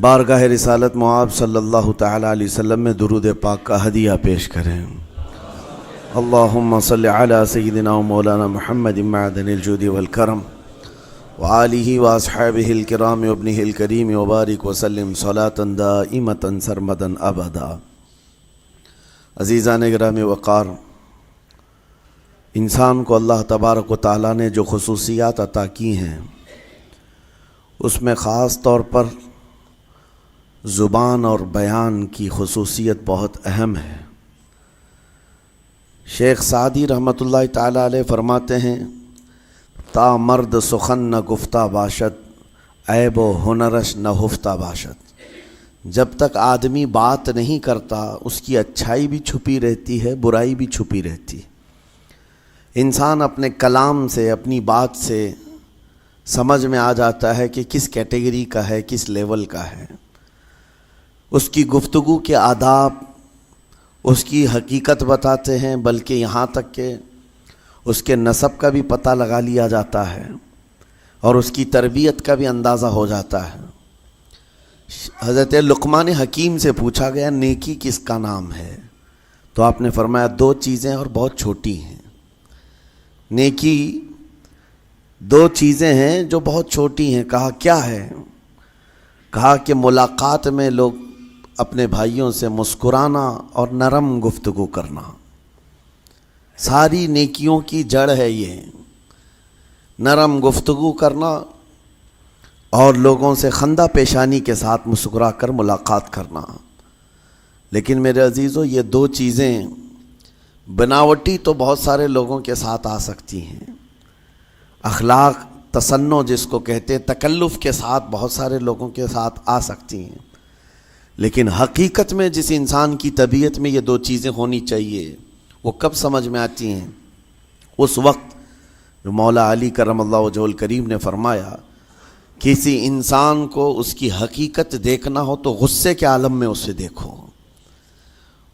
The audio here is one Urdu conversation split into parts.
بارگاہ رسالت معاب صلی اللہ تعالی علیہ وسلم میں درود پاک کا ہدیہ پیش کریں۔ اللہم صلی علی سیدنا و مولانا محمد معدن الجود والکرم وآلہ واصحابہ الکرام وابنہ الکریم وبارک وسلم صلاة دائمة سرمدا ابدا۔ عزیزان گرامی وقار، انسان کو اللہ تبارک و تعالیٰ نے جو خصوصیات عطا کی ہیں اس میں خاص طور پر زبان اور بیان کی خصوصیت بہت اہم ہے۔ شیخ سعدی رحمۃ اللہ تعالیٰ علیہ فرماتے ہیں، تا مرد سخن نہ گفتہ باشد، عیب و ہنرش نہ ہفتہ باشد۔ جب تک آدمی بات نہیں کرتا اس کی اچھائی بھی چھپی رہتی ہے، برائی بھی چھپی رہتی ہے۔ انسان اپنے کلام سے، اپنی بات سے سمجھ میں آ جاتا ہے کہ کس کیٹیگری کا ہے، کس لیول کا ہے۔ اس کی گفتگو کے آداب اس کی حقیقت بتاتے ہیں، بلکہ یہاں تک کہ اس کے نسب کا بھی پتہ لگا لیا جاتا ہے اور اس کی تربیت کا بھی اندازہ ہو جاتا ہے۔ حضرت لقمان حکیم سے پوچھا گیا نیکی کس کا نام ہے، تو آپ نے فرمایا دو چیزیں اور بہت چھوٹی ہیں۔ نیکی دو چیزیں ہیں جو بہت چھوٹی ہیں۔ کہا کیا ہے؟ کہا کہ ملاقات میں لوگ اپنے بھائیوں سے مسکرانا اور نرم گفتگو کرنا۔ ساری نیکیوں کی جڑ ہے یہ، نرم گفتگو کرنا اور لوگوں سے خندہ پیشانی کے ساتھ مسکرا کر ملاقات کرنا۔ لیکن میرے عزیزو، یہ دو چیزیں بناوٹی تو بہت سارے لوگوں کے ساتھ آ سکتی ہیں، اخلاق تصنع جس کو کہتے ہیں، تکلف کے ساتھ بہت سارے لوگوں کے ساتھ آ سکتی ہیں، لیکن حقیقت میں جس انسان کی طبیعت میں یہ دو چیزیں ہونی چاہیے وہ کب سمجھ میں آتی ہیں؟ اس وقت جو مولا علی کرم اللہ وجہہ الکریم نے فرمایا کسی انسان کو اس کی حقیقت دیکھنا ہو تو غصے کے عالم میں اسے دیکھو۔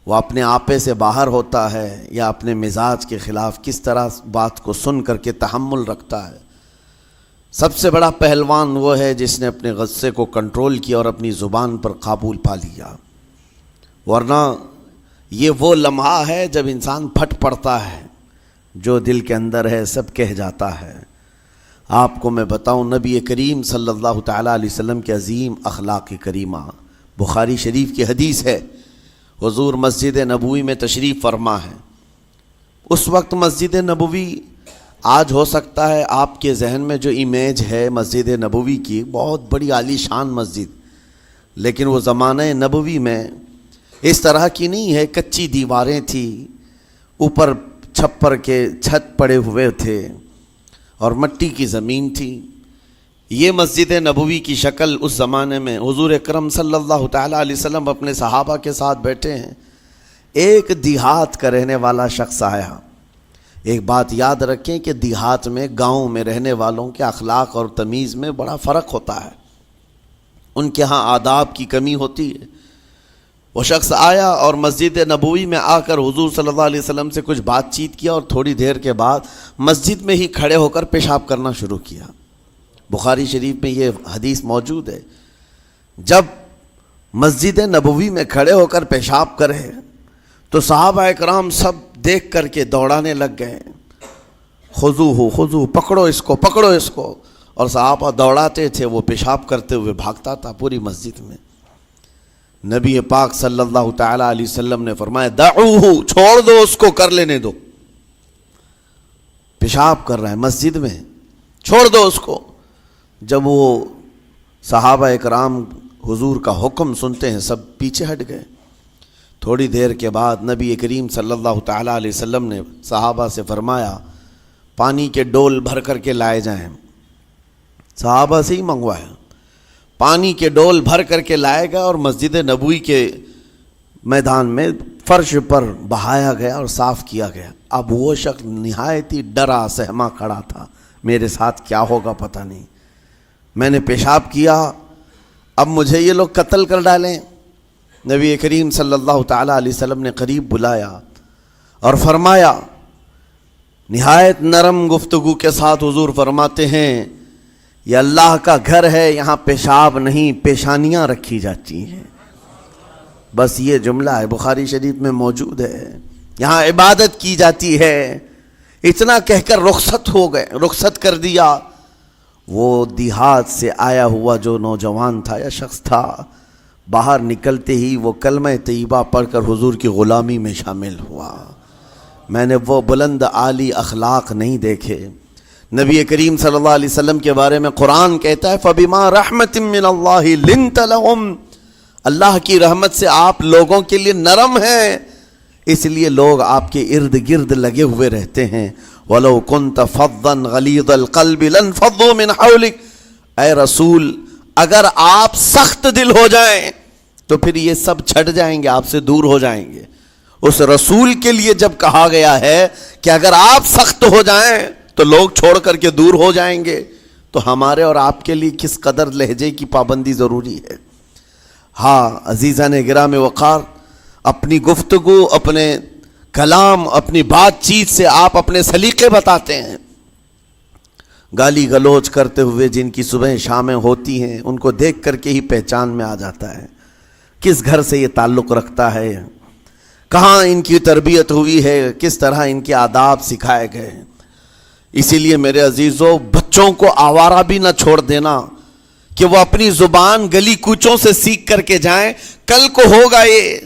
وہ اپنے آپے سے باہر ہوتا ہے یا اپنے مزاج کے خلاف کس طرح بات کو سن کر کے تحمل رکھتا ہے۔ سب سے بڑا پہلوان وہ ہے جس نے اپنے غصے کو کنٹرول کیا اور اپنی زبان پر قابو پا لیا، ورنہ یہ وہ لمحہ ہے جب انسان پھٹ پڑتا ہے، جو دل کے اندر ہے سب کہہ جاتا ہے۔ آپ کو میں بتاؤں، نبی کریم صلی اللہ تعالیٰ علیہ وسلم کے عظیم اخلاق کریمہ، بخاری شریف کی حدیث ہے، حضور مسجد نبوی میں تشریف فرما ہے۔ اس وقت مسجد نبوی، آج ہو سکتا ہے آپ کے ذہن میں جو امیج ہے مسجد نبوی کی، بہت بڑی عالی شان مسجد، لیکن وہ زمانہ نبوی میں اس طرح کی نہیں ہے۔ کچی دیواریں تھیں، اوپر چھپر کے چھت پڑے ہوئے تھے اور مٹی کی زمین تھی۔ یہ مسجد نبوی کی شکل اس زمانے میں حضور اکرم صلی اللہ تعالیٰ علیہ وسلم اپنے صحابہ کے ساتھ بیٹھے ہیں۔ ایک دیہات کا رہنے والا شخص آیا۔ ایک بات یاد رکھیں کہ دیہات میں، گاؤں میں رہنے والوں کے اخلاق اور تمیز میں بڑا فرق ہوتا ہے، ان کے ہاں آداب کی کمی ہوتی ہے۔ وہ شخص آیا اور مسجد نبوی میں آ کر حضور صلی اللہ علیہ وسلم سے کچھ بات چیت کیا اور تھوڑی دیر کے بعد مسجد میں ہی کھڑے ہو کر پیشاب کرنا شروع کیا۔ بخاری شریف میں یہ حدیث موجود ہے۔ جب مسجد نبوی میں کھڑے ہو کر پیشاب کرے تو صحابہ اکرام سب دیکھ کر کے دوڑانے لگ گئے، خذوہ خذوہ، پکڑو اس کو، پکڑو اس کو، اور صحابہ دوڑاتے تھے، وہ پیشاب کرتے ہوئے بھاگتا تھا پوری مسجد میں۔ نبی پاک صلی اللہ تعالیٰ علیہ وسلم نے فرمایا دعوہ، چھوڑ دو اس کو، کر لینے دو، پیشاب کر رہا ہے مسجد میں، چھوڑ دو اس کو۔ جب وہ صحابہ اکرام حضور کا حکم سنتے ہیں سب پیچھے ہٹ گئے۔ تھوڑی دیر کے بعد نبی کریم صلی اللہ تعالیٰ علیہ وسلم نے صحابہ سے فرمایا پانی کے ڈول بھر کر کے لائے جائیں۔ صحابہ سے ہی منگوایا، پانی کے ڈول بھر کر کے لائے گئے اور مسجد نبوی کے میدان میں فرش پر بہایا گیا اور صاف کیا گیا۔ اب وہ شخص نہایت ہی ڈرا سہما کھڑا تھا، میرے ساتھ کیا ہوگا پتہ نہیں، میں نے پیشاب کیا، اب مجھے یہ لوگ قتل کر ڈالیں۔ نبی کریم صلی اللہ تعالیٰ علیہ وسلم نے قریب بلایا اور فرمایا، نہایت نرم گفتگو کے ساتھ حضور فرماتے ہیں یہ اللہ کا گھر ہے، یہاں پیشاب نہیں پیشانیاں رکھی جاتی ہیں. بس یہ جملہ ہے، بخاری شریف میں موجود ہے. یہاں عبادت کی جاتی ہے. اتنا کہہ کر رخصت ہو گئے، رخصت کر دیا. وہ دیہات سے آیا ہوا جو نوجوان تھا یا شخص تھا، باہر نکلتے ہی وہ کلمہ طیبہ پڑھ کر حضور کی غلامی میں شامل ہوا. میں نے وہ بلند عالی اخلاق نہیں دیکھے. نبی کریم صلی اللہ علیہ وسلم کے بارے میں قرآن کہتا ہے فَبِمَا رَحْمَةٍ مِّنَ اللَّهِ لِنْتَ لَهُمْ. اللہ کی رحمت سے آپ لوگوں کے لیے نرم ہیں، اس لیے لوگ آپ کے ارد گرد لگے ہوئے رہتے ہیں. وَلَوْ كُنْتَ فَضًّا غَلِيظَ الْقَلْبِ لَانْفَضُّوا مِنْ حَوْلِكَ. اے رسول اگر آپ سخت دل ہو جائیں تو پھر یہ سب چھٹ جائیں گے، آپ سے دور ہو جائیں گے. اس رسول کے لیے جب کہا گیا ہے کہ اگر آپ سخت ہو جائیں تو لوگ چھوڑ کر کے دور ہو جائیں گے، تو ہمارے اور آپ کے لیے کس قدر لہجے کی پابندی ضروری ہے. ہاں عزیزان گرام وقار، اپنی گفتگو، اپنے کلام، اپنی بات چیت سے آپ اپنے سلیقے بتاتے ہیں. گالی گلوچ کرتے ہوئے جن کی صبح شامیں ہوتی ہیں ان کو دیکھ کر کے ہی پہچان میں آ جاتا ہے کس گھر سے یہ تعلق رکھتا ہے، کہاں ان کی تربیت ہوئی ہے، کس طرح ان کے آداب سکھائے گئے. اسی لیے میرے عزیزو، بچوں کو آوارہ بھی نہ چھوڑ دینا کہ وہ اپنی زبان گلی کوچوں سے سیکھ کر کے جائیں. کل کو ہوگا یہ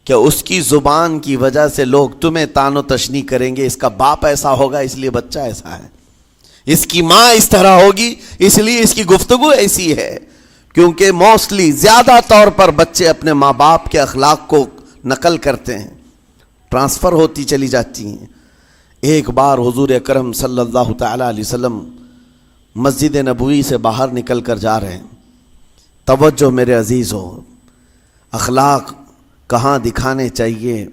کہ اس کی زبان کی وجہ سے لوگ تمہیں تان و تشنیع کریں گے، اس کا باپ ایسا ہوگا اس لیے بچہ ایسا ہے، اس کی ماں اس طرح ہوگی اس لیے اس کی گفتگو ایسی ہے. کیونکہ موسٹلی زیادہ طور پر بچے اپنے ماں باپ کے اخلاق کو نقل کرتے ہیں، ٹرانسفر ہوتی چلی جاتی ہیں. ایک بار حضور اکرم صلی اللہ تعالی علیہ وسلم مسجد نبوی سے باہر نکل کر جا رہے ہیں. توجہ میرے عزیز ہو، اخلاق کہاں دکھانے چاہیے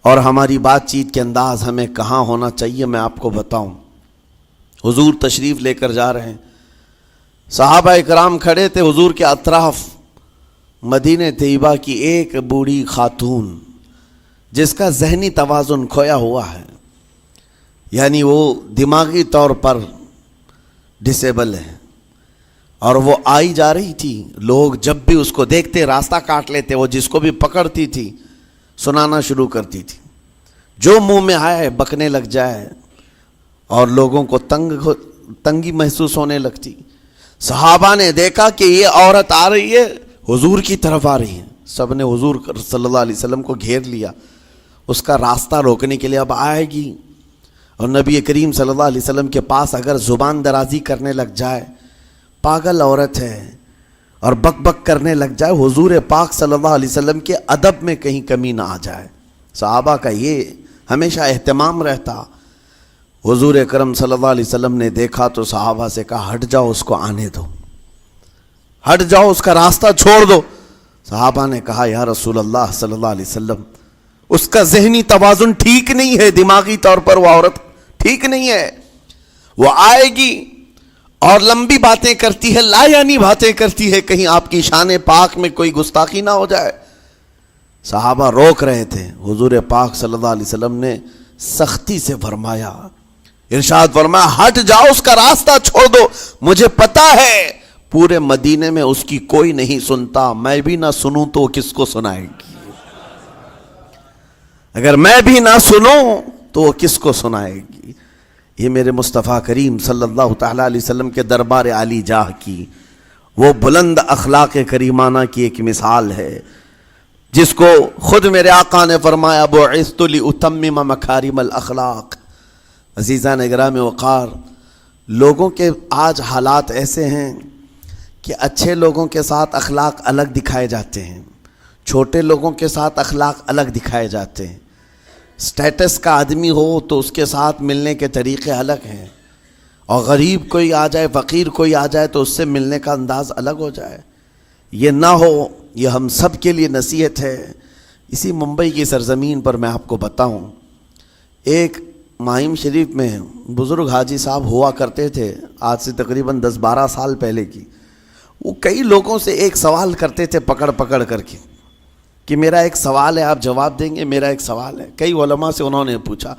اور ہماری بات چیت کے انداز ہمیں کہاں ہونا چاہیے میں آپ کو بتاؤں. حضور تشریف لے کر جا رہے ہیں، صحابہ اکرام کھڑے تھے حضور کے اطراف. مدینہ طیبہ کی ایک بوڑھی خاتون جس کا ذہنی توازن کھویا ہوا ہے، یعنی وہ دماغی طور پر ڈسیبل ہے، اور وہ آئی جا رہی تھی. لوگ جب بھی اس کو دیکھتے راستہ کاٹ لیتے، وہ جس کو بھی پکڑتی تھی سنانا شروع کرتی تھی، جو منہ میں آئے بکنے لگ جائے، اور لوگوں کو تنگی محسوس ہونے لگتی. صحابہ نے دیکھا کہ یہ عورت آ رہی ہے، حضور کی طرف آ رہی ہے. سب نے حضور صلی اللہ علیہ وسلم کو گھیر لیا، اس کا راستہ روکنے کے لیے. اب آئے گی اور نبی کریم صلی اللہ علیہ وسلم کے پاس اگر زبان درازی کرنے لگ جائے، پاگل عورت ہے، اور بک بک کرنے لگ جائے، حضور پاک صلی اللہ علیہ وسلم کے ادب میں کہیں کمی نہ آ جائے. صحابہ کا یہ ہمیشہ اہتمام رہتا. حضور اکرم صلی اللہ علیہ وسلم نے دیکھا تو صحابہ سے کہا ہٹ جاؤ، اس کو آنے دو، ہٹ جاؤ، اس کا راستہ چھوڑ دو. صحابہ نے کہا یا رسول اللہ صلی اللہ علیہ وسلم، اس کا ذہنی توازن ٹھیک نہیں ہے، دماغی طور پر وہ عورت ٹھیک نہیں ہے. وہ آئے گی اور لمبی باتیں کرتی ہے، لا یعنی باتیں کرتی ہے، کہیں آپ کی شان پاک میں کوئی گستاخی نہ ہو جائے. صحابہ روک رہے تھے. حضور پاک صلی اللہ علیہ وسلم نے سختی سے فرمایا، ارشاد فرمایا ہٹ جاؤ، اس کا راستہ چھوڑ دو. مجھے پتا ہے پورے مدینے میں اس کی کوئی نہیں سنتا، میں بھی نہ سنوں تو کس کو سنائے گی؟ اگر میں بھی نہ سنوں تو وہ کس کو سنائے گی؟ یہ میرے مصطفیٰ کریم صلی اللہ تعالیٰ علیہ وسلم کے دربار عالی جاہ کی وہ بلند اخلاق کریمانہ کی ایک مثال ہے، جس کو خود میرے آقا نے فرمایا بعثت لأتمم مکارم الاخلاق. عزیزان گرام وقار، لوگوں کے آج حالات ایسے ہیں کہ اچھے لوگوں کے ساتھ اخلاق الگ دکھائے جاتے ہیں، چھوٹے لوگوں کے ساتھ اخلاق الگ دکھائے جاتے ہیں. سٹیٹس کا آدمی ہو تو اس کے ساتھ ملنے کے طریقے الگ ہیں، اور غریب کوئی آ جائے، فقیر کوئی آ جائے تو اس سے ملنے کا انداز الگ ہو جائے. یہ نہ ہو، یہ ہم سب کے لیے نصیحت ہے. اسی ممبئی کی سرزمین پر میں آپ کو بتاؤں، ایک ماہم شریف میں بزرگ حاجی صاحب ہوا کرتے تھے، آج سے تقریباً 10-12 سال پہلے کی. وہ کئی لوگوں سے ایک سوال کرتے تھے پکڑ پکڑ کر کے کہ میرا ایک سوال ہے، آپ جواب دیں گے، میرا ایک سوال ہے. کئی علماء سے انہوں نے پوچھا،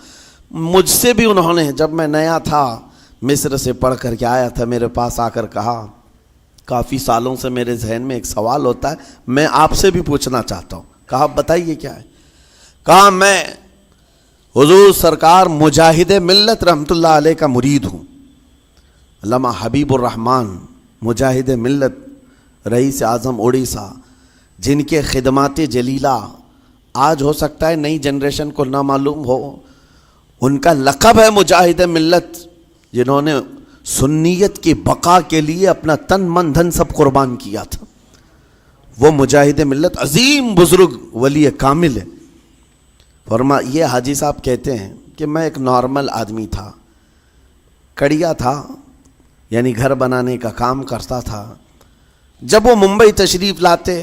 مجھ سے بھی انہوں نے، جب میں نیا تھا مصر سے پڑھ کر کے آیا تھا، میرے پاس آ کر کہا کافی سالوں سے میرے ذہن میں ایک سوال ہوتا ہے، میں آپ سے بھی پوچھنا چاہتا ہوں۔ کہا بتائیے کیا ہے؟ کہا میں حضور سرکار مجاہد ملت رحمۃ اللہ علیہ کا مرید ہوں۔ علامہ حبیب الرحمن مجاہد ملت، رئیس اعظم اڑیسہ، جن کے خدمات جلیلہ آج ہو سکتا ہے نئی جنریشن کو نہ معلوم ہو، ان کا لقب ہے مجاہد ملت، جنہوں نے سنیت کی بقا کے لیے اپنا تن من دھن سب قربان کیا تھا۔ وہ مجاہد ملت عظیم بزرگ ولی کامل ہے۔ یہ حاجی صاحب کہتے ہیں کہ میں ایک نارمل آدمی تھا، کڑیا تھا، یعنی گھر بنانے کا کام کرتا تھا۔ جب وہ ممبئی تشریف لاتے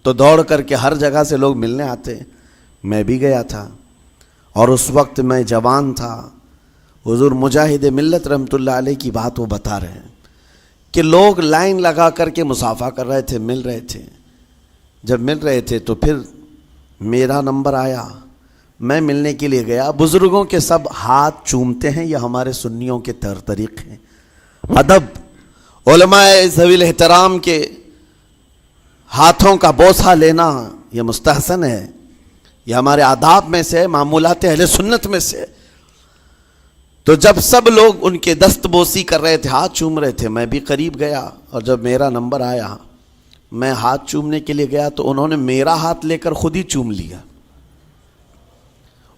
تو دوڑ کر کے ہر جگہ سے لوگ ملنے آتے، میں بھی گیا تھا، اور اس وقت میں جوان تھا۔ حضور مجاہد ملت رحمۃ اللہ علیہ کی بات وہ بتا رہے ہیں کہ لوگ لائن لگا کر کے مصافحہ کر رہے تھے، مل رہے تھے۔ جب مل رہے تھے تو پھر میرا نمبر آیا، میں ملنے کے لیے گیا۔ بزرگوں کے سب ہاتھ چومتے ہیں، یہ ہمارے سنیوں کے طور طریقے ہیں۔ ادب، علماء ذوی الاحترام کے ہاتھوں کا بوسہ لینا یہ مستحسن ہے، یہ ہمارے آداب میں سے، معمولات اہل سنت میں سے۔ تو جب سب لوگ ان کے دست بوسی کر رہے تھے، ہاتھ چوم رہے تھے، میں بھی قریب گیا، اور جب میرا نمبر آیا میں ہاتھ چومنے کے لیے گیا تو انہوں نے میرا ہاتھ لے کر خود ہی چوم لیا۔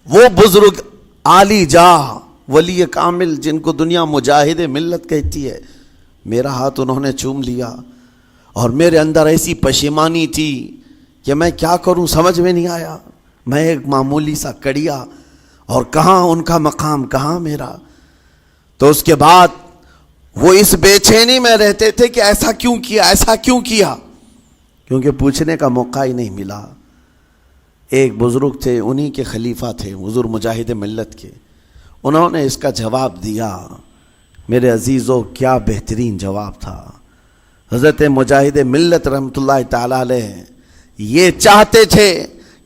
وہ بزرگ عالی جاہ ولی کامل جن کو دنیا مجاہد ملت کہتی ہے، میرا ہاتھ انہوں نے چوم لیا، اور میرے اندر ایسی پشیمانی تھی کہ میں کیا کروں سمجھ میں نہیں آیا۔ میں ایک معمولی سا کڑیا، اور کہاں ان کا مقام کہاں میرا۔ تو اس کے بعد وہ اس بے چینی میں رہتے تھے کہ ایسا کیوں کیا، ایسا کیوں کیا، کیونکہ پوچھنے کا موقع ہی نہیں ملا۔ ایک بزرگ تھے، انہی کے خلیفہ تھے حضور مجاہد ملت کے، انہوں نے اس کا جواب دیا۔ میرے عزیزوں کیا بہترین جواب تھا۔ حضرت مجاہد ملت رحمۃ اللہ تعالی علیہ یہ چاہتے تھے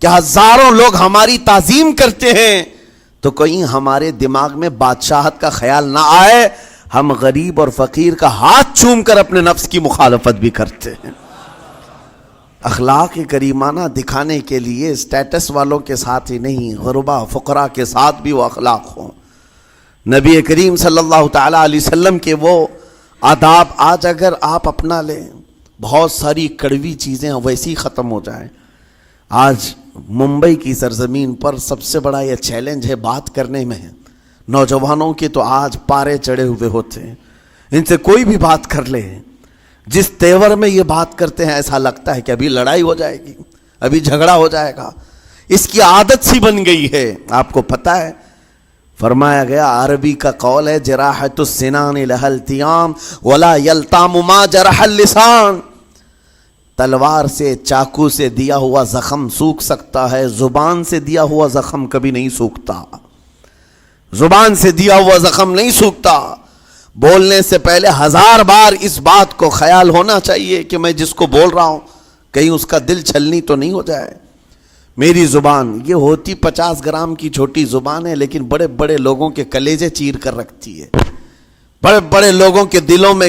کہ ہزاروں لوگ ہماری تعظیم کرتے ہیں تو کہیں ہمارے دماغ میں بادشاہت کا خیال نہ آئے، ہم غریب اور فقیر کا ہاتھ چوم کر اپنے نفس کی مخالفت بھی کرتے ہیں۔ اخلاق کریمانہ دکھانے کے لیے اسٹیٹس والوں کے ساتھ ہی نہیں، غربا فقراء کے ساتھ بھی وہ اخلاق ہوں۔ نبی کریم صلی اللہ تعالیٰ علیہ وسلم کے وہ آداب آج اگر آپ اپنا لیں، بہت ساری کڑوی چیزیں ویسی ختم ہو جائیں۔ آج ممبئی کی سرزمین پر سب سے بڑا یہ چیلنج ہے بات کرنے میں، نوجوانوں کے تو آج پارے چڑھے ہوئے ہوتے ہیں، ان سے کوئی بھی بات کر لے، جس تیور میں یہ بات کرتے ہیں ایسا لگتا ہے کہ ابھی لڑائی ہو جائے گی، ابھی جھگڑا ہو جائے گا۔ اس کی عادت سی بن گئی ہے۔ آپ کو پتہ ہے فرمایا گیا، عربی کا قول ہے جراحت السنان لها التیام ولا یلتام ما جرح اللسان۔ تلوار سے، چاقو سے دیا ہوا زخم سوکھ سکتا ہے، زبان سے دیا ہوا زخم کبھی نہیں سوکھتا، زبان سے دیا ہوا زخم نہیں سوکھتا۔ بولنے سے پہلے 1000 بار اس بات کو خیال ہونا چاہیے کہ میں جس کو بول رہا ہوں کہیں اس کا دل چھلنی تو نہیں ہو جائے۔ میری زبان یہ ہوتی 50 گرام کی چھوٹی زبان ہے، لیکن بڑے بڑے لوگوں کے کلیجے چیر کر رکھتی ہے، بڑے بڑے لوگوں کے دلوں میں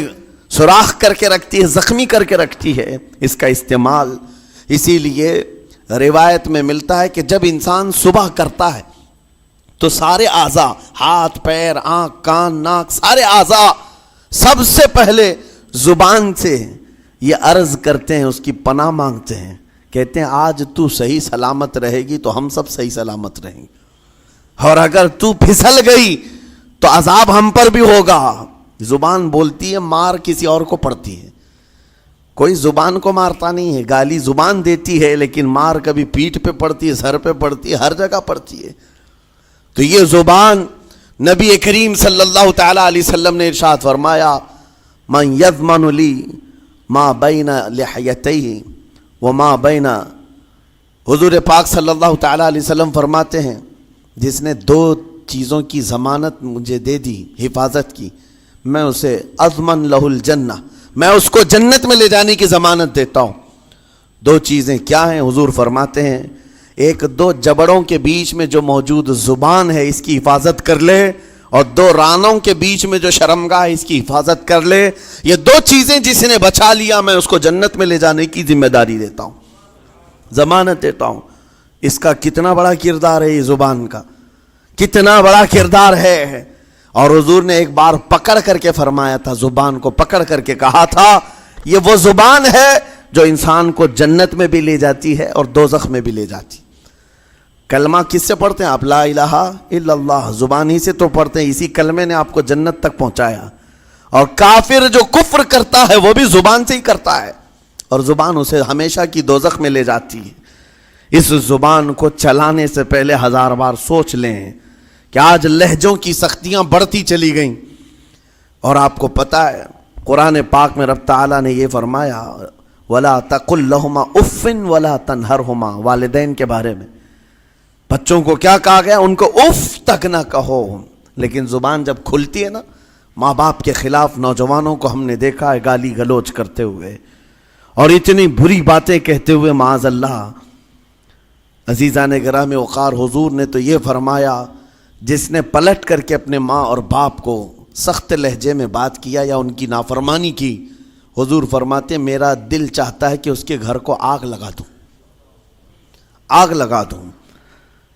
سوراخ کر کے رکھتی ہے، زخمی کر کے رکھتی ہے اس کا استعمال۔ اسی لیے روایت میں ملتا ہے کہ جب انسان صبح کرتا ہے تو سارے اعضاء، ہاتھ پیر آنکھ کان ناک، سارے اعضاء سب سے پہلے زبان سے یہ عرض کرتے ہیں، اس کی پناہ مانگتے ہیں، کہتے ہیں آج تو صحیح سلامت رہے گی تو ہم سب صحیح سلامت رہیں گے، اور اگر تو پھسل گئی تو عذاب ہم پر بھی ہوگا۔ زبان بولتی ہے، مار کسی اور کو پڑتی ہے، کوئی زبان کو مارتا نہیں ہے، گالی زبان دیتی ہے، لیکن مار کبھی پیٹھ پہ پڑتی ہے، سر پہ پڑتی ہے، ہر جگہ پڑتی ہے۔ تو یہ زبان نبی کریم صلی اللہ تعالیٰ علیہ وسلم نے ارشاد فرمایا، من یضمن لی ما بین لحیتیہ وما بین، حضور پاک صلی اللہ تعالیٰ علیہ وسلم فرماتے ہیں جس نے 2 چیزوں کی ضمانت مجھے دے دی، حفاظت کی، میں اسے اضمن لہ الجنہ، میں اس کو جنت میں لے جانے کی ضمانت دیتا ہوں۔ 2 چیزیں کیا ہیں؟ حضور فرماتے ہیں، ایک 2 جبڑوں کے بیچ میں جو موجود زبان ہے اس کی حفاظت کر لے، اور دو رانوں کے بیچ میں جو شرمگاہ ہے اس کی حفاظت کر لے. یہ دو چیزیں جس نے بچا لیا میں اس کو جنت میں لے جانے کی ذمہ داری دیتا ہوں, ضمانت دیتا ہوں. اس کا کتنا بڑا کردار ہے, یہ زبان کا کتنا بڑا کردار ہے. اور حضور نے ایک بار پکڑ کر کے فرمایا تھا, زبان کو پکڑ کر کے کہا تھا یہ وہ زبان ہے جو انسان کو جنت میں بھی لے جاتی ہے اور دوزخ میں بھی لے جاتی. کلمہ کس سے پڑھتے ہیں آپ؟ لا الہ الا اللہ, زبان ہی سے تو پڑھتے ہیں. اسی کلمے نے آپ کو جنت تک پہنچایا. اور کافر جو کفر کرتا ہے وہ بھی زبان سے ہی کرتا ہے, اور زبان اسے ہمیشہ کی دوزخ میں لے جاتی ہے. اس زبان کو چلانے سے پہلے 1000 بار سوچ لیں کہ آج لہجوں کی سختیاں بڑھتی چلی گئیں. اور آپ کو پتہ ہے قرآن پاک میں رب تعالیٰ نے یہ فرمایا وَلَا تَقُلْ لَهُمَا اُفٍّ وَلَا تَنْهَرْهُمَا, والدین کے بارے میں بچوں کو کیا کہا گیا؟ ان کو اف تک نہ کہو. لیکن زبان جب کھلتی ہے نا, ماں باپ کے خلاف نوجوانوں کو ہم نے دیکھا ہے گالی گلوچ کرتے ہوئے اور اتنی بری باتیں کہتے ہوئے, معاذ اللہ. عزیزان گرامی وقار, حضور نے تو یہ فرمایا جس نے پلٹ کر کے اپنے ماں اور باپ کو سخت لہجے میں بات کیا یا ان کی نافرمانی کی, حضور فرماتے میرا دل چاہتا ہے کہ اس کے گھر کو آگ لگا دوں, آگ لگا دوں.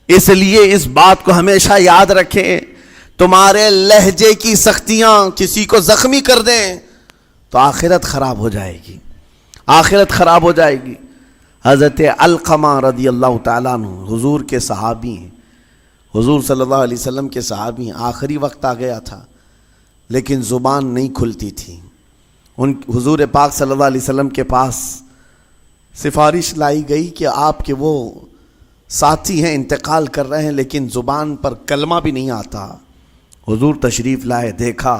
اس لیے اس بات کو ہمیشہ یاد رکھیں, تمہارے لہجے کی سختیاں کسی کو زخمی کر دیں تو آخرت خراب ہو جائے گی, آخرت خراب ہو جائے گی. حضرت علقمہ رضی اللہ تعالیٰ عنہ حضور کے صحابی ہیں, حضور صلی اللہ علیہ وسلم کے صحابی ہیں. آخری وقت آ گیا تھا لیکن زبان نہیں کھلتی تھی. ان حضور پاک صلی اللہ علیہ وسلم کے پاس سفارش لائی گئی کہ آپ کے وہ ساتھی ہیں انتقال کر رہے ہیں لیکن زبان پر کلمہ بھی نہیں آتا. حضور تشریف لائے, دیکھا,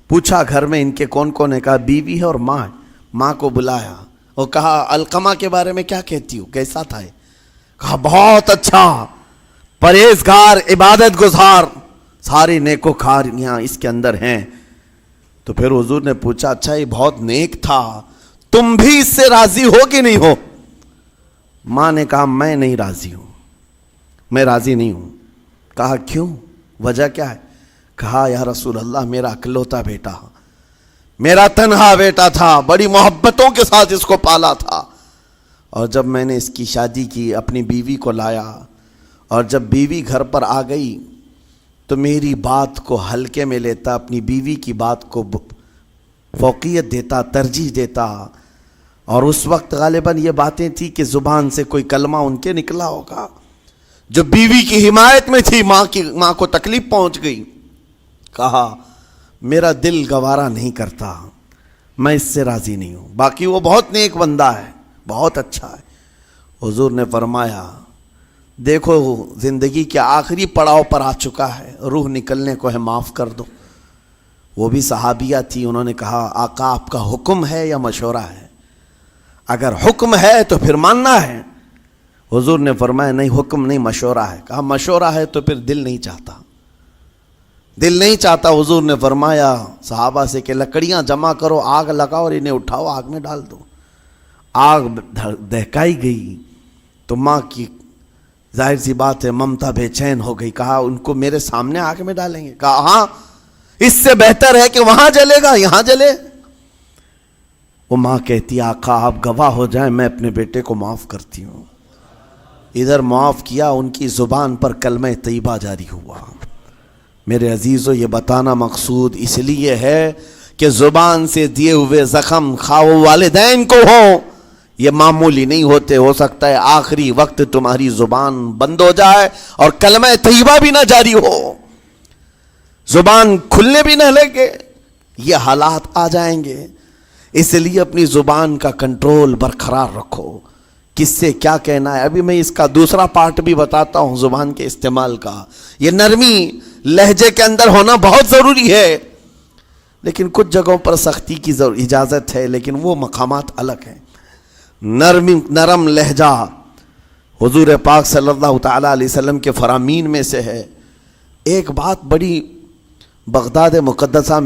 پوچھا گھر میں ان کے کون کون ہے؟ کہا بیوی ہے اور ماں ہے. ماں کو بلایا اور کہا علقمہ کے بارے میں کیا کہتی ہو, کیسا تھا؟ کہا بہت اچھا, پرہیزگار, عبادت گزار, ساری نیکوکاریاں اس کے اندر ہیں. تو پھر حضور نے پوچھا اچھا یہ بہت نیک تھا, تم بھی اس سے راضی ہو کہ نہیں ہو؟ ماں نے کہا میں نہیں راضی ہوں, میں راضی نہیں ہوں. کہا کیوں, وجہ کیا ہے؟ کہا یا رسول اللہ میرا اکلوتا بیٹا, میرا تنہا بیٹا تھا, بڑی محبتوں کے ساتھ اس کو پالا تھا, اور جب میں نے اس کی شادی کی اپنی بیوی کو لایا, اور جب بیوی گھر پر آ گئی تو میری بات کو ہلکے میں لیتا, اپنی بیوی کی بات کو فوقیت دیتا, ترجیح دیتا. اور اس وقت غالباً یہ باتیں تھی کہ زبان سے کوئی کلمہ ان کے نکلا ہوگا جو بیوی کی حمایت میں تھی, ماں کو تکلیف پہنچ گئی. کہا میرا دل گوارا نہیں کرتا, میں اس سے راضی نہیں ہوں. باقی وہ بہت نیک بندہ ہے, بہت اچھا ہے. حضور نے فرمایا دیکھو زندگی کے آخری پڑاؤ پر آ چکا ہے, روح نکلنے کو ہے, معاف کر دو. وہ بھی صحابیہ تھی, انہوں نے کہا آقا آپ کا حکم ہے یا مشورہ ہے؟ اگر حکم ہے تو پھر ماننا ہے. حضور نے فرمایا نہیں حکم نہیں مشورہ ہے. کہا مشورہ ہے تو پھر دل نہیں چاہتا, دل نہیں چاہتا. حضور نے فرمایا صحابہ سے کہ لکڑیاں جمع کرو, آگ لگاؤ اور انہیں اٹھاؤ آگ میں ڈال دو. آگ دہکائی گئی تو ماں کی ظاہر سی بات ہے ممتا بے چین ہو گئی. کہا ان کو میرے سامنے آگ میں ڈالیں گے؟ کہا ہاں, اس سے بہتر ہے کہ وہاں جلے گا, یہاں جلے. وہ ماں کہتی آقا آپ گواہ ہو جائیں میں اپنے بیٹے کو معاف کرتی ہوں. ادھر معاف کیا, ان کی زبان پر کلمہ طیبہ جاری ہوا. میرے عزیزو یہ بتانا مقصود اس لیے ہے کہ زبان سے دیے ہوئے زخم خواہ والدین کو ہوں یہ معمولی نہیں ہوتے. ہو سکتا ہے آخری وقت تمہاری زبان بند ہو جائے اور کلمہ طیبہ بھی نہ جاری ہو, زبان کھلنے بھی نہ لگے, یہ حالات آ جائیں گے. اس لیے اپنی زبان کا کنٹرول برقرار رکھو. کس سے کیا کہنا ہے, ابھی میں اس کا دوسرا پارٹ بھی بتاتا ہوں زبان کے استعمال کا. یہ نرمی لہجے کے اندر ہونا بہت ضروری ہے, لیکن کچھ جگہوں پر سختی کی اجازت ہے, لیکن وہ مقامات الگ ہیں. نرم لہجہ حضور پاک صلی اللہ تعالیٰ علیہ وسلم کے فرامین میں سے ہے. ایک بات بڑی بغداد مقدسہ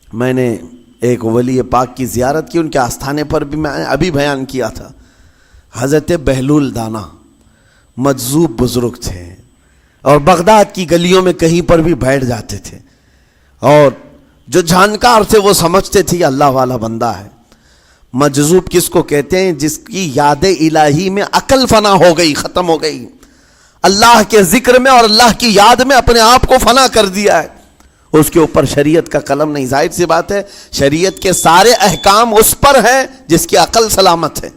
میں نے ایک ولی پاک کی زیارت کی, ان کے آستانے پر بھی میں ابھی بیان کیا تھا. حضرت بہلول دانا مجذوب بزرگ تھے اور بغداد کی گلیوں میں کہیں پر بھی بیٹھ جاتے تھے، اور جو جانکار تھے وہ سمجھتے تھے اللہ والا بندہ ہے۔ مجذوب کس کو کہتے ہیں؟ جس کی یاد الہی میں عقل فنا ہو گئی، ختم ہو گئی، اللہ کے ذکر میں اور اللہ کی یاد میں اپنے آپ کو فنا کر دیا ہے، اس کے اوپر شریعت کا قلم نہیں۔ ظاہر سی بات ہے شریعت کے سارے احکام اس پر ہیں جس کی عقل سلامت ہے،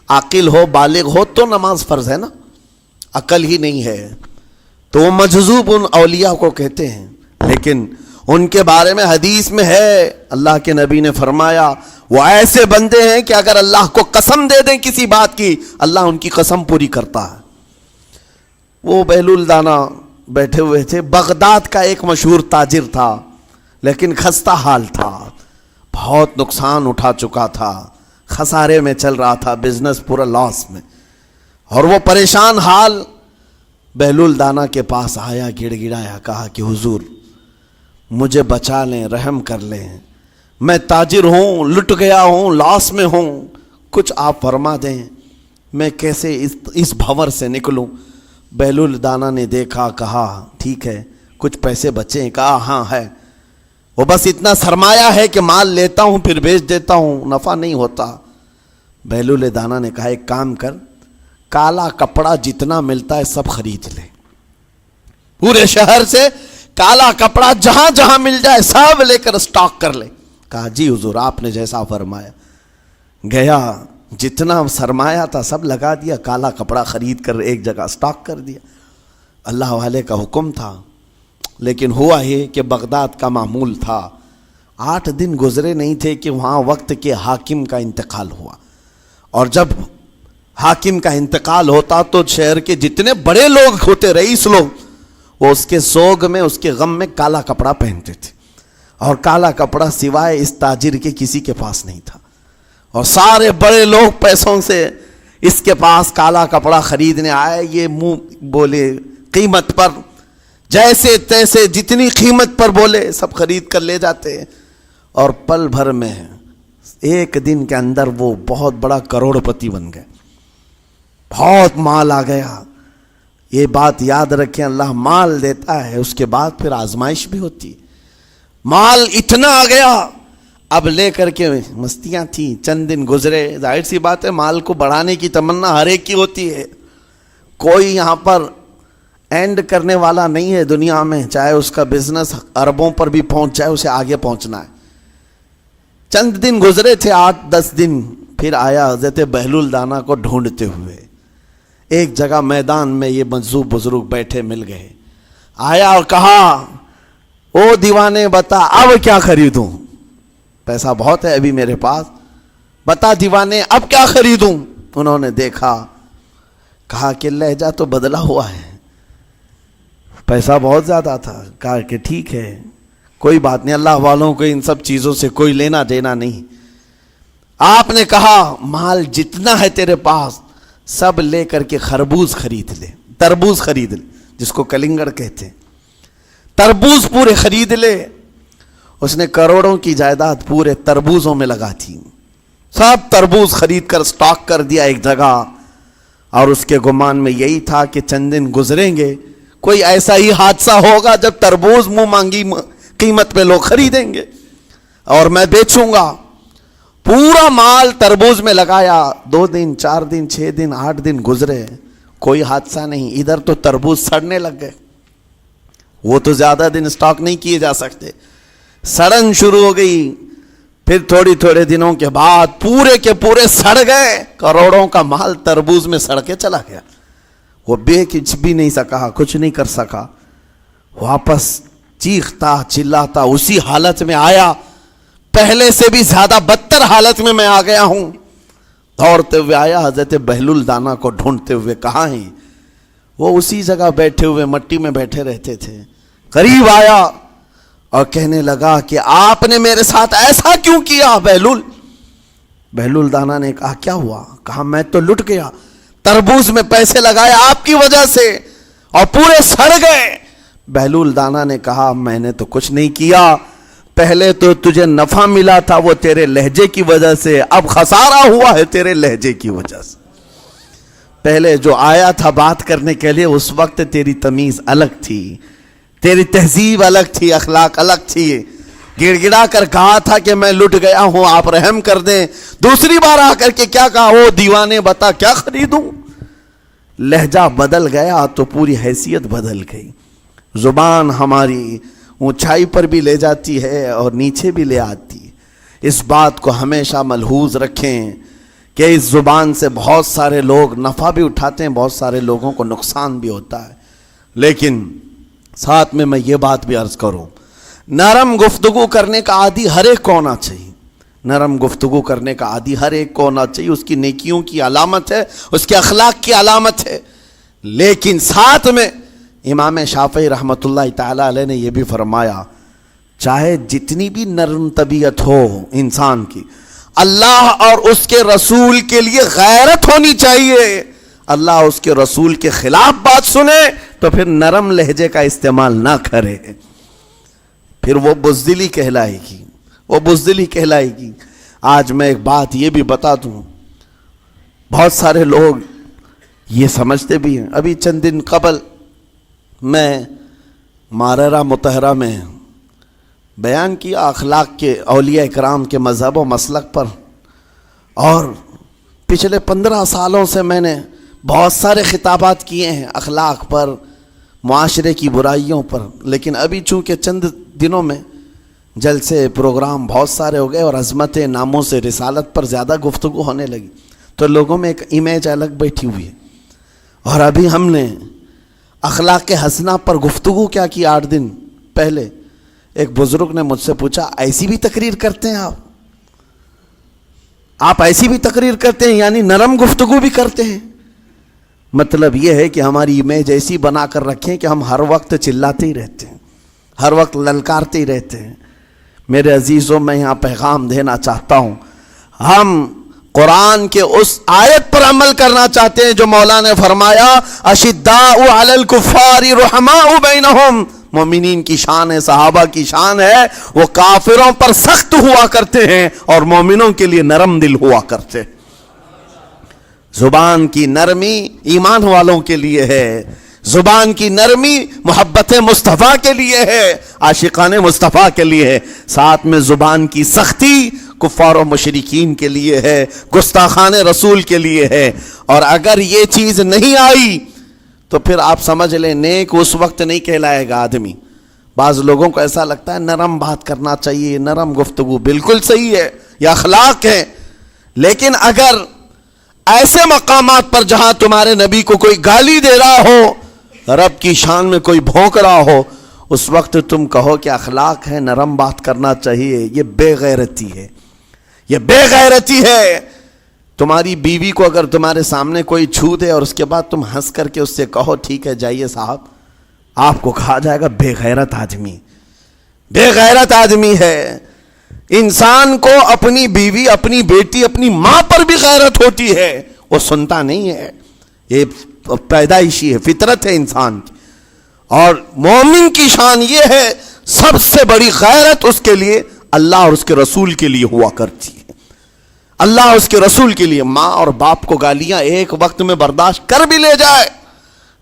عاقل ہو بالغ ہو تو نماز فرض ہے نا، عقل ہی نہیں ہے تو وہ مجذوب ان اولیاء کو کہتے ہیں۔ لیکن ان کے بارے میں حدیث میں ہے، اللہ کے نبی نے فرمایا وہ ایسے بندے ہیں کہ اگر اللہ کو قسم دے دیں کسی بات کی، اللہ ان کی قسم پوری کرتا ہے۔ وہ بہلول دانا بیٹھے ہوئے تھے، بغداد کا ایک مشہور تاجر تھا، لیکن خستہ حال تھا، بہت نقصان اٹھا چکا تھا، خسارے میں چل رہا تھا، بزنس پورا لاس میں، اور وہ پریشان حال بہلول دانا کے پاس آیا، گڑ گڑایا، کہا کہ حضور مجھے بچا لیں، رحم کر لیں، میں تاجر ہوں، لٹ گیا ہوں، لاس میں ہوں، کچھ آپ فرما دیں، میں کیسے اس بھنور سے نکلوں؟ بہلول دانا نے دیکھا، کہا ٹھیک ہے کچھ پیسے بچے ہیں؟ کہا ہاں ہے، وہ بس اتنا سرمایہ ہے کہ مال لیتا ہوں پھر بیچ دیتا ہوں، نفع نہیں ہوتا۔ بہلول دانا نے کہا ایک کام کر، کالا کپڑا جتنا ملتا ہے سب خرید لے، پورے شہر سے کالا کپڑا جہاں جہاں مل جائے سب لے کر اسٹاک کر لے۔ کہا جی حضور آپ نے جیسا فرمایا۔ گیا، جتنا سرمایہ تھا سب لگا دیا، کالا کپڑا خرید کر ایک جگہ اسٹاک کر دیا۔ اللہ والے کا حکم تھا، لیکن ہوا یہ کہ بغداد کا معمول تھا، 8 دن گزرے نہیں تھے کہ وہاں وقت کے حاکم کا انتقال ہوا، اور جب حاکم کا انتقال ہوتا تو شہر کے جتنے بڑے لوگ ہوتے، رئیس لوگ، وہ اس کے سوگ میں، اس کے غم میں کالا کپڑا پہنتے تھے، اور کالا کپڑا سوائے اس تاجر کے کسی کے پاس نہیں تھا، اور سارے بڑے لوگ پیسوں سے اس کے پاس کالا کپڑا خریدنے آئے، یہ منہ بولے قیمت پر، جیسے تیسے جتنی قیمت پر بولے سب خرید کر لے جاتے، اور پل بھر میں ایک دن کے اندر وہ بہت بڑا کروڑ پتی بن گئے، بہت مال آ گیا۔ یہ بات یاد رکھیں، اللہ مال دیتا ہے، اس کے بعد پھر آزمائش بھی ہوتی ہے۔ مال اتنا آ گیا، اب لے کر کے مستیاں تھیں، چند دن گزرے، ظاہر سی بات ہے مال کو بڑھانے کی تمنا ہر ایک کی ہوتی ہے، کوئی یہاں پر اینڈ کرنے والا نہیں ہے دنیا میں، چاہے اس کا بزنس اربوں پر بھی پہنچ جائے، اسے آگے پہنچنا ہے۔ چند دن گزرے تھے، 8-10 دن، پھر آیا حضرت بہلول دانا کو ڈھونڈتے ہوئے، ایک جگہ میدان میں یہ مجذوب بزرگ بیٹھے مل گئے، آیا اور کہا او دیوانے بتا اب کیا خریدوں، پیسہ بہت ہے ابھی میرے پاس، بتا دیوانے اب کیا خریدوں؟ انہوں نے دیکھا، کہا کہ لہجہ تو بدلا ہوا ہے، پیسہ بہت زیادہ تھا، کہا کہ ٹھیک ہے کوئی بات نہیں، اللہ والوں کو ان سب چیزوں سے کوئی لینا دینا نہیں۔ آپ نے کہا مال جتنا ہے تیرے پاس سب لے کر کے خربوز خرید لے، تربوز خرید لے، جس کو کلنگڑ کہتے ہیں، تربوز پورے خرید لے۔ اس نے کروڑوں کی جائیداد پورے تربوزوں میں لگا تھی، سب تربوز خرید کر سٹاک کر دیا ایک جگہ، اور اس کے گمان میں یہی تھا کہ چند دن گزریں گے، کوئی ایسا ہی حادثہ ہوگا جب تربوز منہ مانگی قیمت پہ لوگ خریدیں گے اور میں بیچوں گا۔ پورا مال تربوز میں لگایا، 2 دن 4 دن 6 دن 8 دن گزرے، کوئی حادثہ نہیں، ادھر تو تربوز سڑنے لگ گئے، وہ تو زیادہ دن سٹاک نہیں کیے جا سکتے، سڑن شروع ہو گئی، پھر تھوڑے دنوں کے بعد پورے کے پورے سڑ گئے، کروڑوں کا مال تربوز میں سڑ کے چلا گیا۔ وہ کچھ بھی نہیں سکا، کچھ نہیں کر سکا، واپس چیختا چلاتا اسی حالت میں آیا، پہلے سے بھی زیادہ بدتر حالت میں آ گیا ہوں۔ دوڑتے ہوئے آیا، حضرت بہلول دانا کو ڈھونڈتے ہوئے، کہاں ہیں؟ وہ اسی جگہ بیٹھے ہوئے مٹی میں بیٹھے رہتے تھے۔ قریب آیا اور کہنے لگا کہ آپ نے میرے ساتھ ایسا کیوں کیا بہلول؟ بہلول دانا نے کہا کیا ہوا؟ کہا میں تو لٹ گیا، تربوز میں پیسے لگائے آپ کی وجہ سے اور پورے سڑ گئے۔ بہلول دانا نے کہا میں نے تو کچھ نہیں کیا، پہلے تو تجھے نفع ملا تھا وہ تیرے لہجے کی وجہ سے، اب خسارہ ہوا ہے تیرے لہجے کی وجہ سے۔ پہلے جو آیا تھا بات کرنے کے لیے اس وقت تیری تمیز الگ تھی، تیری تہذیب الگ تھی، اخلاق الگ تھی، گڑ گڑا کر کہا تھا کہ میں لٹ گیا ہوں آپ رحم کر دیں، دوسری بار آ کر کے کیا کہا، او دیوانے بتا کیا خریدوں. لہجہ بدل گیا تو پوری حیثیت بدل گئی. زبان ہماری اونچائی پر بھی لے جاتی ہے اور نیچے بھی لے آتی ہے. اس بات کو ہمیشہ ملحوظ رکھیں کہ اس زبان سے بہت سارے لوگ نفع بھی اٹھاتے ہیں، بہت سارے لوگوں کو نقصان بھی ہوتا ہے. لیکن ساتھ میں یہ بات بھی عرض کروں، نرم گفتگو کرنے کا عادی ہر ایک کو ہونا چاہیے. نرم گفتگو کرنے کا عادی ہر ایک کو ہونا چاہیے. اس کی نیکیوں کی علامت ہے، اس کے اخلاق کی علامت ہے. لیکن ساتھ میں امام شافعی رحمۃ اللہ تعالی علیہ نے یہ بھی فرمایا، چاہے جتنی بھی نرم طبیعت ہو انسان کی، اللہ اور اس کے رسول کے لیے غیرت ہونی چاہیے. اللہ اس کے رسول کے خلاف بات سنے تو پھر نرم لہجے کا استعمال نہ کرے، پھر وہ بزدلی کہلائے گی، وہ بزدلی کہلائے گی. آج میں ایک بات یہ بھی بتا دوں، بہت سارے لوگ یہ سمجھتے بھی ہیں. ابھی چند دن قبل میں ماررہ مطہرہ میں بیان کیا اخلاق کے، اولیاء اکرام کے مذہب و مسلک پر، اور پچھلے 15 سالوں سے میں نے بہت سارے خطابات کیے ہیں اخلاق پر، معاشرے کی برائیوں پر. لیکن ابھی چونکہ چند دنوں میں جلسے پروگرام بہت سارے ہو گئے اور عظمت ناموں سے رسالت پر زیادہ گفتگو ہونے لگی، تو لوگوں میں ایک امیج الگ بیٹھی ہوئی ہے. اور ابھی ہم نے اخلاق حسنہ پر گفتگو کیا کی 8 دن پہلے. ایک بزرگ نے مجھ سے پوچھا، ایسی بھی تقریر کرتے ہیں آپ ایسی بھی تقریر کرتے ہیں، یعنی نرم گفتگو بھی کرتے ہیں؟ مطلب یہ ہے کہ ہماری امیج ایسی بنا کر رکھیں کہ ہم ہر وقت چلاتے ہی رہتے ہیں، ہر وقت للکارتے ہی رہتے ہیں. میرے عزیزوں، میں یہاں پیغام دینا چاہتا ہوں، ہم قرآن کے اس آیت پر عمل کرنا چاہتے ہیں جو مولا نے فرمایا، اشداء علی الکفار رحماء بینہم. مومنین کی شان ہے، صحابہ کی شان ہے، وہ کافروں پر سخت ہوا کرتے ہیں اور مومنوں کے لیے نرم دل ہوا کرتے ہیں. زبان کی نرمی ایمان والوں کے لیے ہے، زبان کی نرمی محبت مصطفیٰ کے لیے ہے، عاشقان مصطفیٰ کے لیے ہے. ساتھ میں زبان کی سختی کفار و مشرکین کے لیے ہے، گستاخان رسول کے لیے ہے. اور اگر یہ چیز نہیں آئی تو پھر آپ سمجھ لیں نیک اس وقت نہیں کہلائے گا آدمی. بعض لوگوں کو ایسا لگتا ہے نرم بات کرنا چاہیے، نرم گفتگو، بالکل صحیح ہے، یہ اخلاق ہے. لیکن اگر ایسے مقامات پر جہاں تمہارے نبی کو کوئی گالی دے رہا ہو، رب کی شان میں کوئی بھونک رہا ہو، اس وقت تم کہو کہ اخلاق ہے، نرم بات کرنا چاہیے، یہ بے غیرتی ہے، یہ بے غیرتی ہے. تمہاری بیوی کو اگر تمہارے سامنے کوئی چھو دے اور اس کے بعد تم ہنس کر کے اس سے کہو ٹھیک ہے جائیے صاحب، آپ کو کہا جائے گا بے غیرت آدمی، بے غیرت آدمی ہے. انسان کو اپنی بیوی، اپنی بیٹی، اپنی ماں پر بھی غیرت ہوتی ہے، وہ سنتا نہیں ہے، یہ پیدائشی ہے، فطرت ہے انسان کی. اور مومن کی شان یہ ہے، سب سے بڑی غیرت اس کے لیے اللہ اور اس کے رسول کے لیے ہوا کرتی ہے. اللہ اور اس کے رسول کے لیے. ماں اور باپ کو گالیاں ایک وقت میں برداشت کر بھی لے جائے،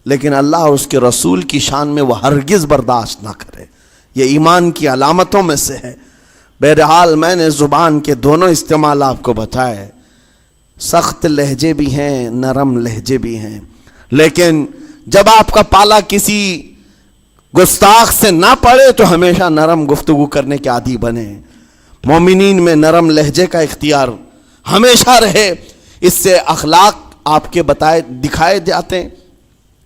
لیکن اللہ اور اس کے رسول کی شان میں وہ ہرگز برداشت نہ کرے. یہ ایمان کی علامتوں میں سے ہے. بہرحال میں نے زبان کے دونوں استعمال آپ کو بتائے. سخت لہجے بھی ہیں، نرم لہجے بھی ہیں. لیکن جب آپ کا پالا کسی گستاخ سے نہ پڑے تو ہمیشہ نرم گفتگو کرنے کے عادی بنے. مومنین میں نرم لہجے کا اختیار ہمیشہ رہے. اس سے اخلاق آپ کے بتائے دکھائے جاتے ہیں،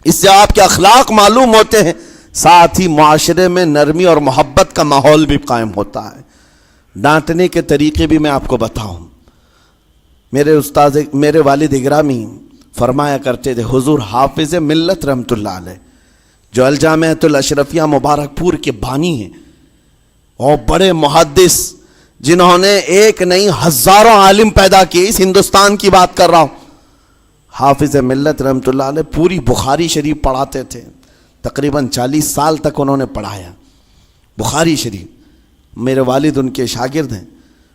اس سے آپ کے اخلاق معلوم ہوتے ہیں. ساتھ ہی معاشرے میں نرمی اور محبت کا ماحول بھی قائم ہوتا ہے. ڈانٹنے کے طریقے بھی میں آپ کو بتاؤں. میرے والد اگرامی فرمایا کرتے تھے، حضور حافظ ملت رحمت اللہ علیہ جو الجامعۃ الاشرفیہ مبارک پور کے بانی ہیں اور بڑے محدث جنہوں نے ایک نہیں ہزاروں عالم پیدا کیے، اس ہندوستان کی بات کر رہا ہوں. حافظ ملت رحمت اللہ علیہ پوری بخاری شریف پڑھاتے تھے. تقریباً 40 سال تک انہوں نے پڑھایا بخاری شریف. میرے والد ان کے شاگرد ہیں.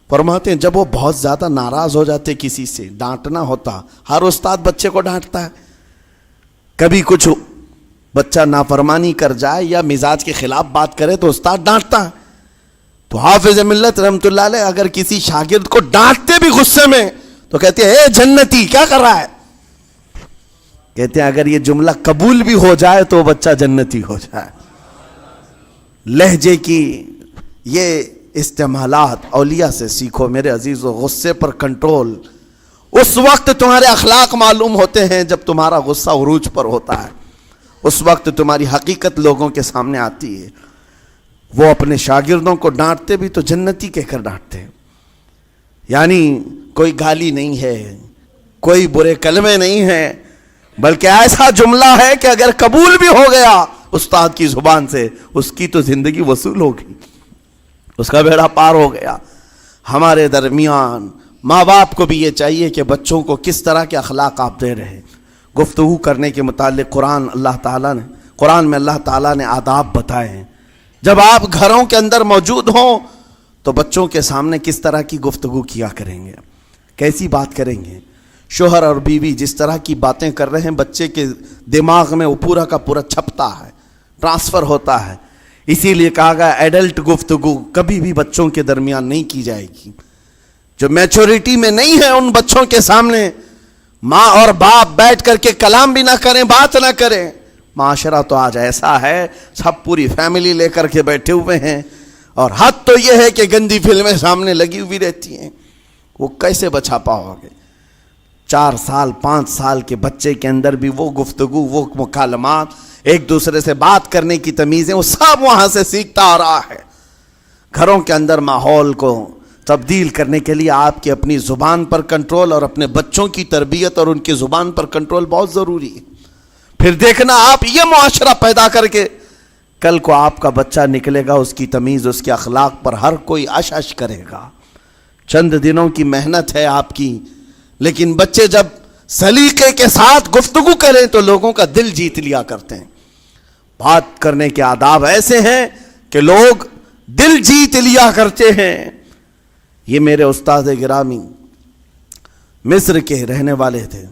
فرماتے ہیں جب وہ بہت زیادہ ناراض ہو جاتے کسی سے، ڈانٹنا ہوتا، ہر استاد بچے کو ڈانٹتا ہے، کبھی کچھ بچہ نافرمانی کر جائے یا مزاج کے خلاف بات کرے تو استاد ڈانٹتا ہے. تو حافظ ملت رحمۃ اللہ علیہ اگر کسی شاگرد کو ڈانٹتے بھی غصے میں تو کہتے ہیں اے جنتی کیا کر رہا ہے. کہتے ہیں اگر یہ جملہ قبول بھی ہو جائے تو بچہ جنتی ہو جائے. لہجے کی یہ استعمالات اولیاء سے سیکھو میرے عزیزو. غصے پر کنٹرول اس وقت تمہارے اخلاق معلوم ہوتے ہیں جب تمہارا غصہ عروج پر ہوتا ہے. اس وقت تمہاری حقیقت لوگوں کے سامنے آتی ہے. وہ اپنے شاگردوں کو ڈانٹتے بھی تو جنتی کہہ کر ڈانٹتے ہیں. یعنی کوئی گالی نہیں ہے, کوئی برے کلمے نہیں ہیں, بلکہ ایسا جملہ ہے کہ اگر قبول بھی ہو گیا استاد کی زبان سے اس کی تو زندگی وصول ہوگی, اس کا بیڑا پار ہو گیا. ہمارے درمیان ماں باپ کو بھی یہ چاہیے کہ بچوں کو کس طرح کے اخلاق آپ دے رہے. گفتگو کرنے کے متعلق قرآن میں اللہ تعالیٰ نے آداب بتائے ہیں. جب آپ گھروں کے اندر موجود ہوں تو بچوں کے سامنے کس طرح کی گفتگو کیا کریں گے, کیسی بات کریں گے. شوہر اور بیوی جس طرح کی باتیں کر رہے ہیں بچے کے دماغ میں وہ پورا کا پورا چھپتا ہے, ٹرانسفر ہوتا ہے. اسی لیے کہا گیا ایڈلٹ گفتگو کبھی بھی بچوں کے درمیان نہیں کی جائے گی. جو میچورٹی میں نہیں ہے ان بچوں کے سامنے ماں اور باپ بیٹھ کر کے کلام بھی نہ کریں, بات نہ کریں. معاشرہ تو آج ایسا ہے سب پوری فیملی لے کر کے بیٹھے ہوئے ہیں اور حد تو یہ ہے کہ گندی فلمیں سامنے لگی ہوئی رہتی ہیں. وہ کیسے بچا پاؤ گے؟ 4 سال 5 سال کے بچے کے اندر بھی وہ گفتگو, وہ مکالمات, ایک دوسرے سے بات کرنے کی تمیزیں وہ سب وہاں سے سیکھتا آ رہا ہے. گھروں کے اندر ماحول کو تبدیل کرنے کے لیے آپ کی اپنی زبان پر کنٹرول اور اپنے بچوں کی تربیت اور ان کی زبان پر کنٹرول بہت ضروری ہے. پھر دیکھنا آپ یہ معاشرہ پیدا کر کے کل کو آپ کا بچہ نکلے گا, اس کی تمیز اس کے اخلاق پر ہر کوئی اش اش کرے گا. چند دنوں کی محنت ہے آپ کی, لیکن بچے جب سلیقے کے ساتھ گفتگو کریں تو لوگوں کا دل جیت لیا کرتے ہیں. بات کرنے کے آداب ایسے ہیں کہ لوگ دل جیت لیا کرتے ہیں. یہ میرے استاد گرامی مصر کے رہنے والے تھے.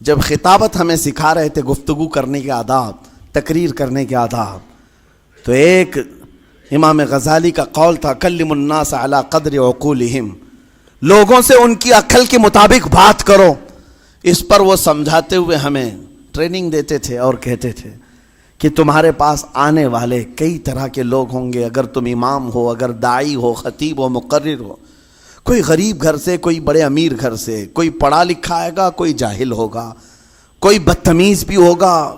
جب خطابت ہمیں سکھا رہے تھے گفتگو کرنے کے آداب, تقریر کرنے کے آداب, تو ایک امام غزالی کا قول تھا کلم الناس علی قدر عقولہم, لوگوں سے ان کی عقل کے مطابق بات کرو. اس پر وہ سمجھاتے ہوئے ہمیں ٹریننگ دیتے تھے اور کہتے تھے کہ تمہارے پاس آنے والے کئی طرح کے لوگ ہوں گے. اگر تم امام ہو, اگر داعی ہو, خطیب ہو, مقرر ہو, کوئی غریب گھر سے, کوئی بڑے امیر گھر سے, کوئی پڑھا لکھا آئے گا, کوئی جاہل ہوگا, کوئی بدتمیز بھی ہوگا,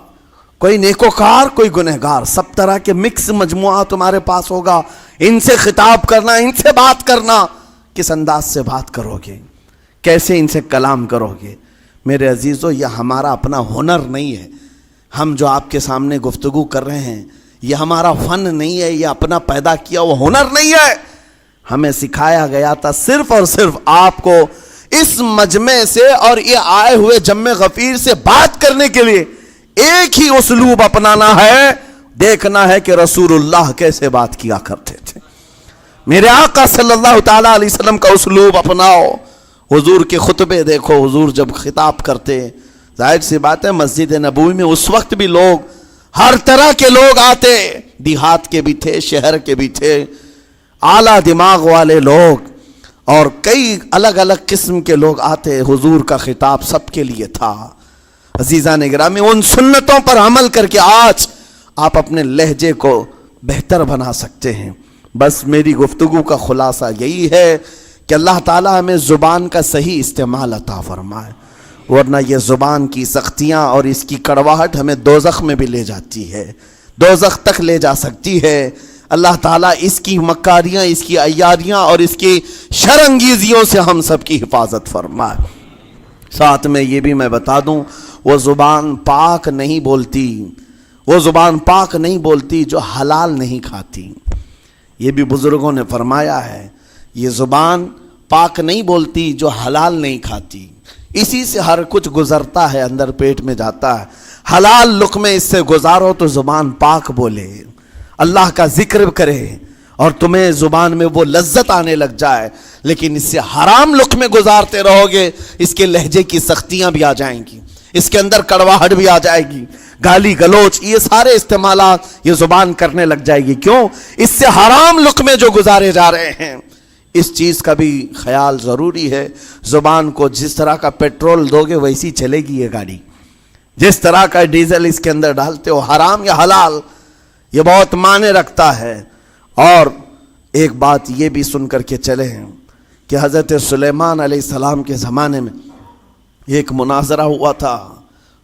کوئی نیکوکار, کوئی گنہگار, سب طرح کے مکس مجموعہ تمہارے پاس ہوگا. ان سے خطاب کرنا, ان سے بات کرنا, کس انداز سے بات کرو گے, کیسے ان سے کلام کرو گے. میرے عزیزو یہ ہمارا اپنا ہنر نہیں ہے. ہم جو آپ کے سامنے گفتگو کر رہے ہیں یہ ہمارا فن نہیں ہے, یہ اپنا پیدا کیا وہ ہنر نہیں ہے. ہمیں سکھایا گیا تھا صرف اور صرف آپ کو اس مجمع سے اور یہ آئے ہوئے جمع غفیر سے بات کرنے کے لیے ایک ہی اسلوب اپنانا ہے. دیکھنا ہے کہ رسول اللہ کیسے بات کیا کرتے تھے. میرے آقا صلی اللہ تعالیٰ علیہ وسلم کا اسلوب اپناؤ. حضور کے خطبے دیکھو, حضور جب خطاب کرتے, ظاہر سی بات ہے مسجد نبوی میں اس وقت بھی لوگ, ہر طرح کے لوگ آتے, دیہات کے بھی تھے, شہر کے بھی تھے, اعلیٰ دماغ والے لوگ اور کئی الگ الگ قسم کے لوگ آتے. حضور کا خطاب سب کے لیے تھا. عزیزان گرامی, ان سنتوں پر عمل کر کے آج آپ اپنے لہجے کو بہتر بنا سکتے ہیں. بس میری گفتگو کا خلاصہ یہی ہے کہ اللہ تعالیٰ ہمیں زبان کا صحیح استعمال عطا فرمائے, ورنہ یہ زبان کی سختیاں اور اس کی کڑواہٹ ہمیں دوزخ میں بھی لے جاتی ہے, دوزخ تک لے جا سکتی ہے. اللہ تعالیٰ اس کی مکاریاں, اس کی عیاریاں اور اس کی شرانگیزیوں سے ہم سب کی حفاظت فرمائے. ساتھ میں یہ بھی میں بتا دوں, وہ زبان پاک نہیں بولتی, وہ زبان پاک نہیں بولتی جو حلال نہیں کھاتی. یہ بھی بزرگوں نے فرمایا ہے, یہ زبان پاک نہیں بولتی جو حلال نہیں کھاتی. اسی سے ہر کچھ گزرتا ہے, اندر پیٹ میں جاتا ہے. حلال لقمے اس سے گزارو تو زبان پاک بولے, اللہ کا ذکر کرے اور تمہیں زبان میں وہ لذت آنے لگ جائے. لیکن اس سے حرام لقمے گزارتے رہو گے, اس کے لہجے کی سختیاں بھی آ جائیں گی, اس کے اندر کڑواہٹ بھی آ جائے گی, گالی گلوچ, یہ سارے استعمالات یہ زبان کرنے لگ جائے گی. کیوں؟ اس سے حرام لقمے جو گزارے جا رہے ہیں. اس چیز کا بھی خیال ضروری ہے. زبان کو جس طرح کا پیٹرول دو گے ویسی چلے گی یہ گاڑی. جس طرح کا ڈیزل اس کے اندر ڈالتے ہو, حرام یا حلال, یہ بہت معنی رکھتا ہے. اور ایک بات یہ بھی سن کر کے چلے ہیں کہ حضرت سلیمان علیہ السلام کے زمانے میں ایک مناظرہ ہوا تھا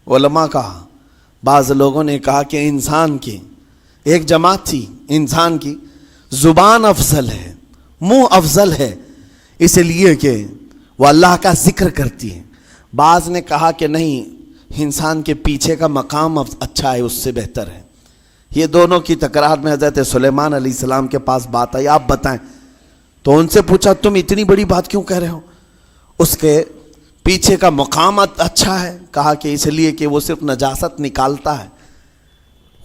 علماء کا. بعض لوگوں نے کہا کہ انسان کی ایک جماعت تھی, انسان کی زبان افضل ہے, منہ افضل ہے, اس لیے کہ وہ اللہ کا ذکر کرتی ہے. بعض نے کہا کہ نہیں, انسان کے پیچھے کا مقام اچھا ہے, اس سے بہتر ہے. یہ دونوں کی تکرار میں حضرت سلیمان علیہ السلام کے پاس بات آئی, آپ بتائیں. تو ان سے پوچھا تم اتنی بڑی بات کیوں کہہ رہے ہو؟ اس کے پیچھے کا مقام اچھا ہے. کہا کہ اس لیے کہ وہ صرف نجاست نکالتا ہے,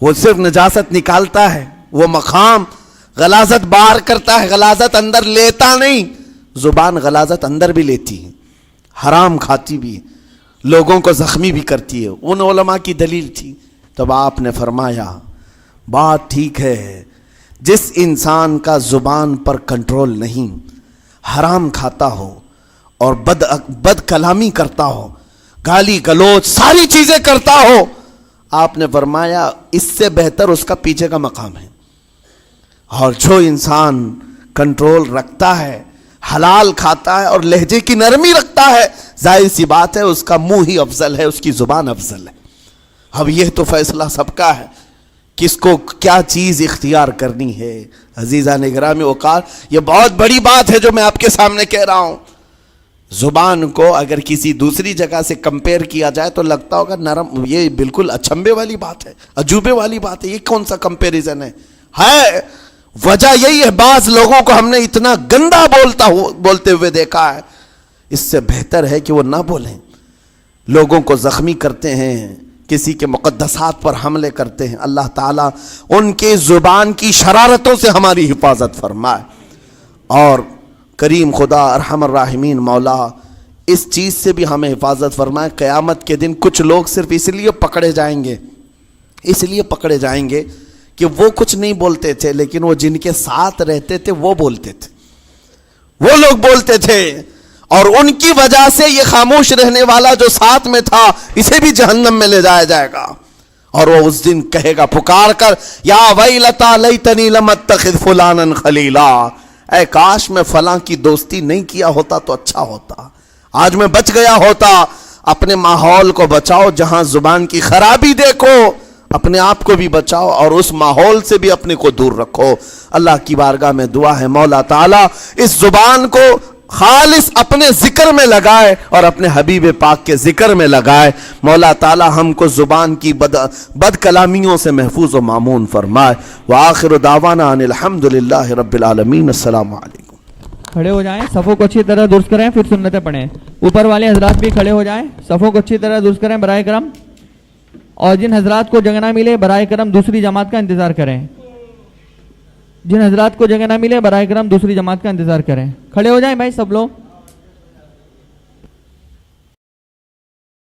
وہ صرف نجاست نکالتا ہے, وہ مقام غلاظت باہر کرتا ہے, غلاظت اندر لیتا نہیں. زبان غلاظت اندر بھی لیتی ہے, حرام کھاتی بھی, لوگوں کو زخمی بھی کرتی ہے. ان علماء کی دلیل تھی. تب آپ نے فرمایا بات ٹھیک ہے, جس انسان کا زبان پر کنٹرول نہیں, حرام کھاتا ہو اور بد کلامی کرتا ہو, گالی گلوچ ساری چیزیں کرتا ہو, آپ نے فرمایا اس سے بہتر اس کا پیچھے کا مقام ہے. اور جو انسان کنٹرول رکھتا ہے, حلال کھاتا ہے اور لہجے کی نرمی رکھتا ہے, ظاہر سی بات ہے اس کا منہ ہی افضل ہے, اس کی زبان افضل ہے. اب یہ تو فیصلہ سب کا ہے, کس کو کیا چیز اختیار کرنی ہے. عزیزان گرامی اوقات, یہ بہت بڑی بات ہے جو میں آپ کے سامنے کہہ رہا ہوں. زبان کو اگر کسی دوسری جگہ سے کمپیئر کیا جائے تو لگتا ہوگا نرم, یہ بالکل اچنبے والی بات ہے, عجوبے والی بات ہے, یہ کون سا کمپیریزن ہے. وجہ یہی ہے, بعض لوگوں کو ہم نے اتنا گندا بولتے ہوئے دیکھا ہے, اس سے بہتر ہے کہ وہ نہ بولیں. لوگوں کو زخمی کرتے ہیں, کسی کے مقدسات پر حملے کرتے ہیں. اللہ تعالیٰ ان کے زبان کی شرارتوں سے ہماری حفاظت فرمائے. اور کریم خدا ارحم الراحمین مولا اس چیز سے بھی ہمیں حفاظت فرمائے. قیامت کے دن کچھ لوگ صرف اس لیے پکڑے جائیں گے کہ وہ کچھ نہیں بولتے تھے, لیکن وہ جن کے ساتھ رہتے تھے وہ بولتے تھے, وہ لوگ بولتے تھے, اور ان کی وجہ سے یہ خاموش رہنے والا جو ساتھ میں تھا اسے بھی جہنم میں لے جایا جائے گا. اور وہ اس دن کہے گا پکار کر, یا ویلتا لیتنی لم اتخذ فلانا خلیلا, اے کاش میں فلاں کی دوستی نہیں کیا ہوتا تو اچھا ہوتا, آج میں بچ گیا ہوتا. اپنے ماحول کو بچاؤ, جہاں زبان کی خرابی دیکھو اپنے آپ کو بھی بچاؤ اور اس ماحول سے بھی اپنے کو دور رکھو. اللہ کی بارگاہ میں دعا ہے مولا تعالیٰ اس زبان کو خالص اپنے ذکر میں لگائے اور اپنے حبیب پاک کے ذکر میں لگائے. مولا تعالیٰ ہم کو زبان کی بد کلامیوں سے محفوظ و مامون فرمائے. وآخر دعوانا ان الحمدللہ رب العالمین. السلام علیکم. کھڑے ہو جائیں, صفوں کو اچھی طرح درست کریں, پھر سنتیں پڑھیں. اوپر والے حضرات بھی کھڑے ہو جائیں, صفوں کو اچھی طرح درست کریں برائے کرم. اور جن حضرات کو جگہ نہ ملے برائے کرم دوسری جماعت کا انتظار کریں. جن حضرات کو جگہ نہ ملے برائے کرم دوسری جماعت کا انتظار کریں. کھڑے ہو جائیں بھائی سب لوگ.